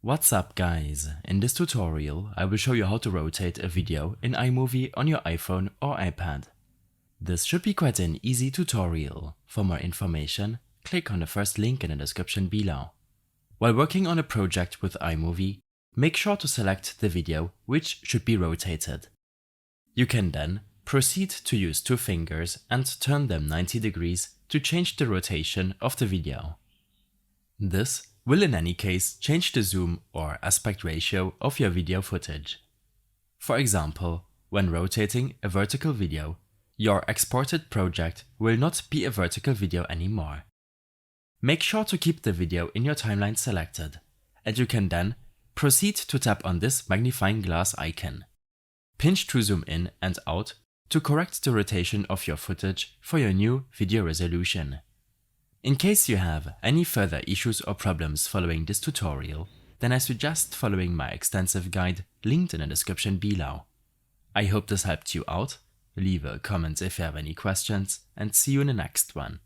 What's up guys, in this tutorial I will show you how to rotate a video in iMovie on your iPhone or iPad. This should be quite an easy tutorial. For more information, click on the first link in the description below. While working on a project with iMovie, make sure to select the video which should be rotated. You can then proceed to use two fingers and turn them 90 degrees to change the rotation of the video. This will in any case change the zoom or aspect ratio of your video footage. For example, when rotating a vertical video, your exported project will not be a vertical video anymore. Make sure to keep the video in your timeline selected, and you can then proceed to tap on this magnifying glass icon. Pinch to zoom in and out to correct the rotation of your footage for your new video resolution. In case you have any further issues or problems following this tutorial, then I suggest following my extensive guide linked in the description below. I hope this helped you out. Leave a comment if you have any questions, and see you in the next one.